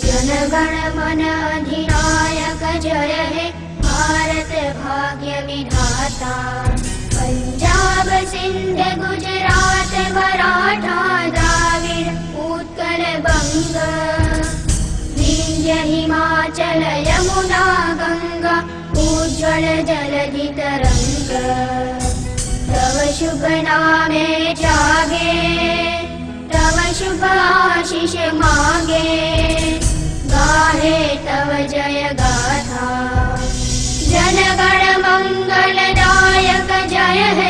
जनगण मन अधिनायक जय हे भारत भाग्य विधाता। पंजाब सिंध गुजरात मराठा द्राविड़ उत्कल बंग, विंध्य हिमाचल यमुना गंगा उज्ज्वल जलधि तरंग। तव शुभ नामे जागे, तव शुभ आशीष मांगे, गाहे तव जय गाथा। जनगण मंगलदायक जय हे